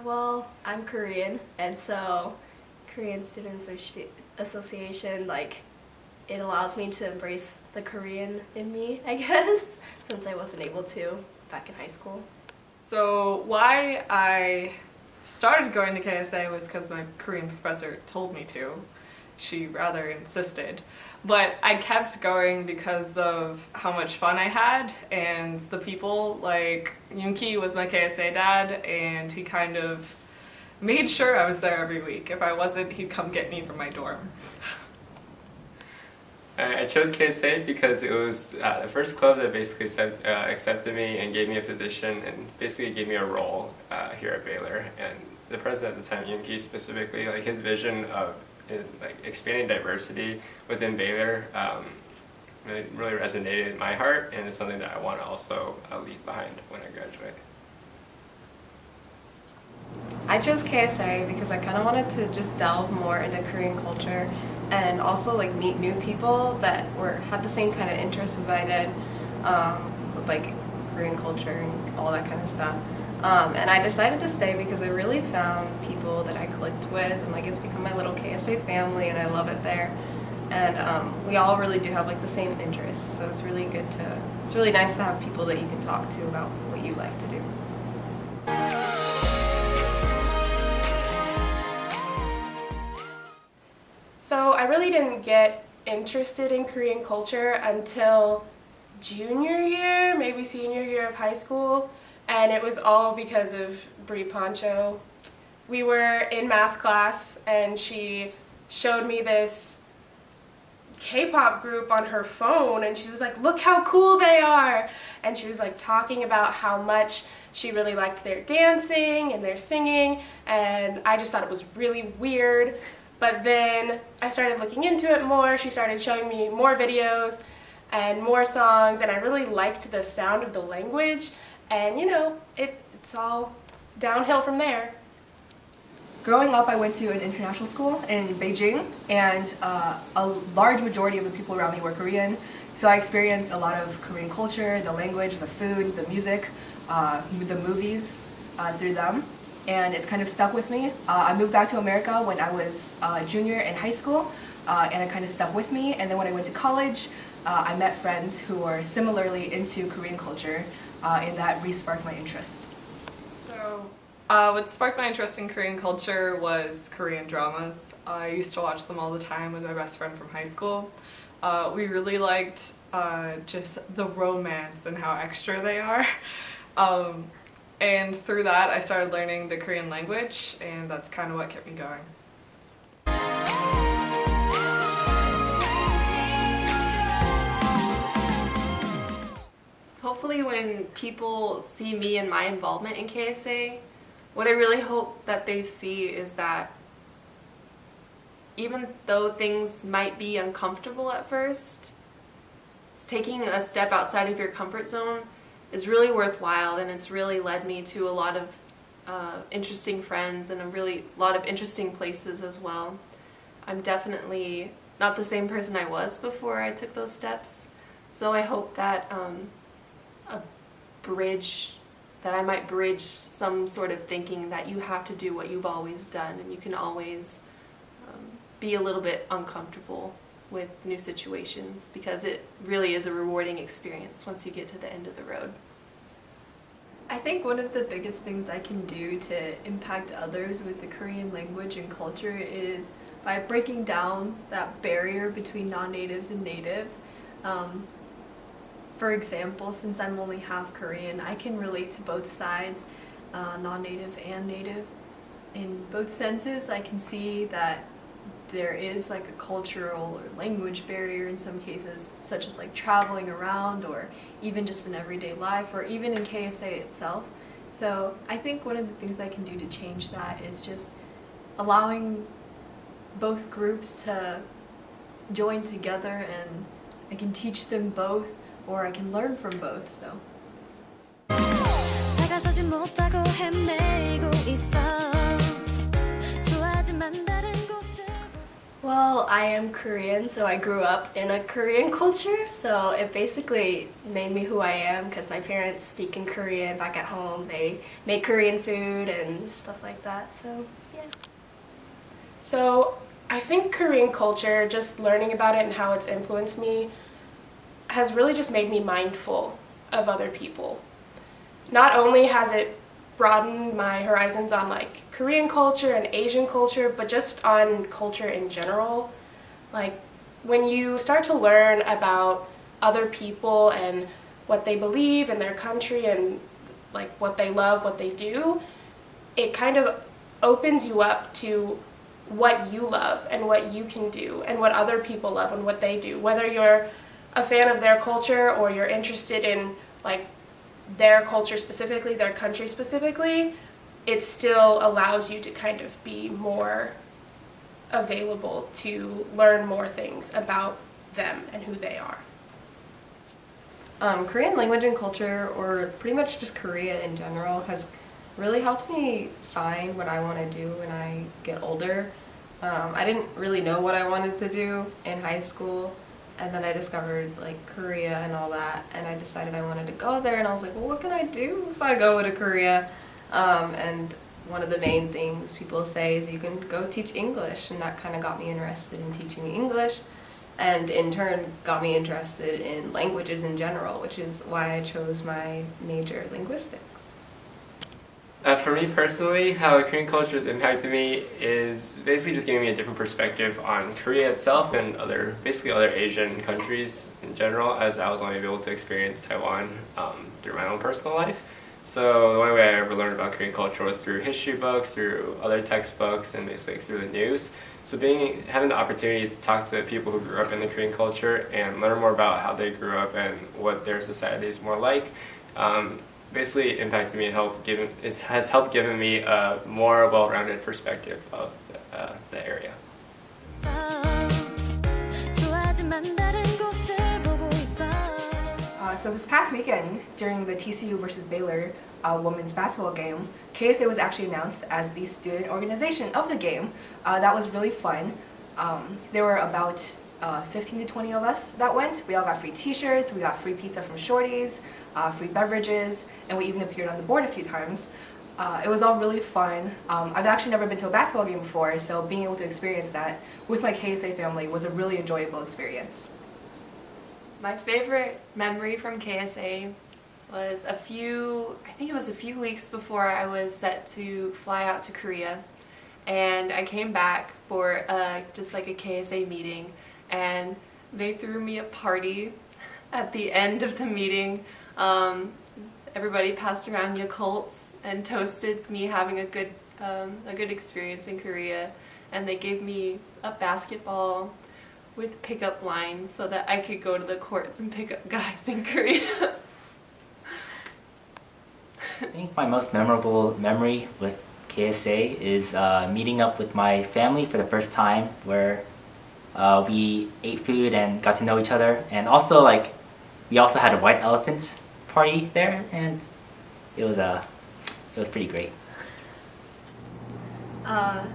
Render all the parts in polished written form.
Well, I'm Korean, and so Korean Student Association, like, it allows me to embrace the Korean in me, I guess, since I wasn't able to back in high school. So why I started going to KSA was because my Korean professor told me to. She rather insisted. But I kept going because of how much fun I had and the people. Like, Yoonki was my KSA dad, and he kind of made sure I was there every week. If I wasn't, he'd come get me from my dorm. I chose KSA because it was the first club that basically accepted me and gave me a position and basically gave me a role here at Baylor. And the president at the time, Yoonki specifically, like his vision of like expanding diversity within Baylor really resonated in my heart, and it's something that I want to also leave behind when I graduate. I chose KSA because I kind of wanted to just delve more into Korean culture and also like meet new people that had the same kind of interests as I did with like Korean culture and all that kind of stuff. And I decided to stay because I really found people that I clicked with, and like it's become my little KSA family, and I love it there. And we all really do have like the same interests, so it's really nice to have people that you can talk to about what you like to do. So I really didn't get interested in Korean culture until junior year, maybe senior year of high school, and it was all because of Brie Poncho. We were in math class and she showed me this K-pop group on her phone, and she was like, "Look how cool they are!" And she was like talking about how much she really liked their dancing and their singing, and I just thought it was really weird. But then I started looking into it more. She started showing me more videos and more songs, and I really liked the sound of the language, and you know, it's all downhill from there. Growing up, I went to an international school in Beijing, and a large majority of the people around me were Korean, so I experienced a lot of Korean culture, the language, the food, the music, the movies through them. And it's kind of stuck with me. I moved back to America when I was a junior in high school, and it kind of stuck with me. And then when I went to college, I met friends who were similarly into Korean culture, and that re-sparked my interest. So, what sparked my interest in Korean culture was Korean dramas. I used to watch them all the time with my best friend from high school. We really liked just the romance and how extra they are. And through that, I started learning the Korean language, and that's kind of what kept me going. Hopefully when people see me and my involvement in KSA, what I really hope that they see is that even though things might be uncomfortable at first, taking a step outside of your comfort zone is really worthwhile, and it's really led me to a lot of interesting friends and a lot of interesting places as well. I'm definitely not the same person I was before I took those steps, so I hope that I might bridge some sort of thinking that you have to do what you've always done, and you can always be a little bit uncomfortable with new situations, because it really is a rewarding experience once you get to the end of the road. I think one of the biggest things I can do to impact others with the Korean language and culture is by breaking down that barrier between non-natives and natives. For example, since I'm only half Korean, I can relate to both sides, non-native and native. In both senses, I can see that there is like a cultural or language barrier in some cases, such as like traveling around or even just in everyday life or even in KSA itself. So I think one of the things I can do to change that is just allowing both groups to join together, and I can teach them both, or I can learn from both. So. Well, I I am Korean, so I grew up in a Korean culture. So it basically made me who I am because my parents speak in Korean back at home. They make Korean food and stuff like that. So yeah. So I think Korean culture, just learning about it and how it's influenced me, has really just made me mindful of other people. Not only has it broadened my horizons on like Korean culture and Asian culture, but just on culture in general. Like when you start to learn about other people and what they believe in their country and like what they love, what they do, it kind of opens you up to what you love and what you can do and what other people love and what they do. Whether you're a fan of their culture or you're interested in like their culture specifically, their country specifically, it still allows you to kind of be more available to learn more things about them and who they are. Korean language and culture, or pretty much just Korea in general, has really helped me find what I want to do when I get older. I didn't really know what I wanted to do in high school, and then I discovered like Korea and all that, and I decided I wanted to go there, and I was like, well, what can I do if I go to Korea? And one of the main things people say is you can go teach English, and that kind of got me interested in teaching English, and in turn got me interested in languages in general, which is why I chose my major, linguistics. For me personally, how Korean culture has impacted me is basically just giving me a different perspective on Korea itself and basically other Asian countries in general, as I was only able to experience Taiwan through my own personal life. So the only way I ever learned about Korean culture was through history books, through other textbooks, and basically through the news. So having the opportunity to talk to people who grew up in the Korean culture and learn more about how they grew up and what their society is more like, basically impacted me and has helped given me a more well-rounded perspective of the area. So this past weekend, during the TCU versus Baylor women's basketball game, KSA was actually announced as the student organization of the game. That was really fun. There were about 15 to 20 of us that went. We all got free t-shirts, we got free pizza from Shorty's, free beverages, and we even appeared on the board a few times. It was all really fun. I've actually never been to a basketball game before, so being able to experience that with my KSA family was a really enjoyable experience. My favorite memory from KSA was I think it was a few weeks before I was set to fly out to Korea, and I came back for just like a KSA meeting, and they threw me a party at the end of the meeting. Everybody passed around Yakults and toasted me having a good experience in Korea, and they gave me a basketball with pickup lines so that I could go to the courts and pick up guys in Korea. I think my most memorable memory with KSA is meeting up with my family for the first time, where we ate food and got to know each other, and also we also had a white elephant party there, and it was pretty great.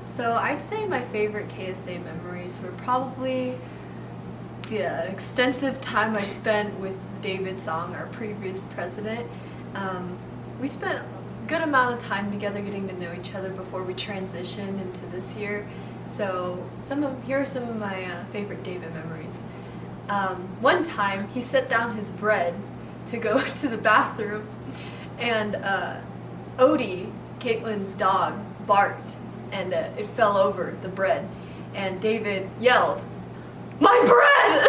So I'd say my favorite KSA memories were probably the extensive time I spent with David Song, our previous president. We spent a good amount of time together getting to know each other before we transitioned into this year. So here are some of my favorite David memories. One time he set down his bread to go to the bathroom, and Odie, Caitlin's dog, barked, and it fell over the bread, and David yelled, "My bread!"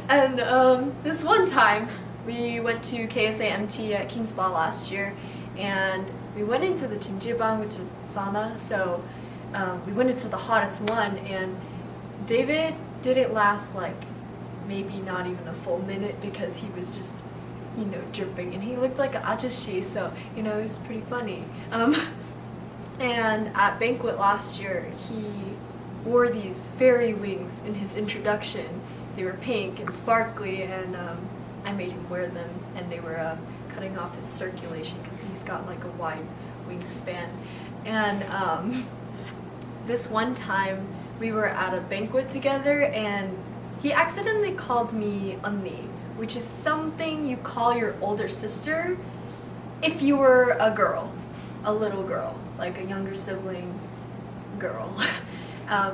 And this one time we went to KSA MT at King Spa last year, and we went into the Jimjibang, which is sauna, so we went into the hottest one, and David didn't last maybe not even a full minute because he was just dripping, and he looked like an ajashi, so it was pretty funny. And at banquet last year, he wore these fairy wings in his introduction. They were pink and sparkly, and I made him wear them, and they were cutting off his circulation because he's got a wide wingspan. And this one time we were at a banquet together and he accidentally called me 언니, which is something you call your older sister if you were a girl, a little girl, like a younger sibling girl.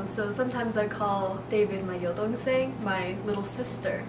So sometimes I call David my 여동생, my little sister.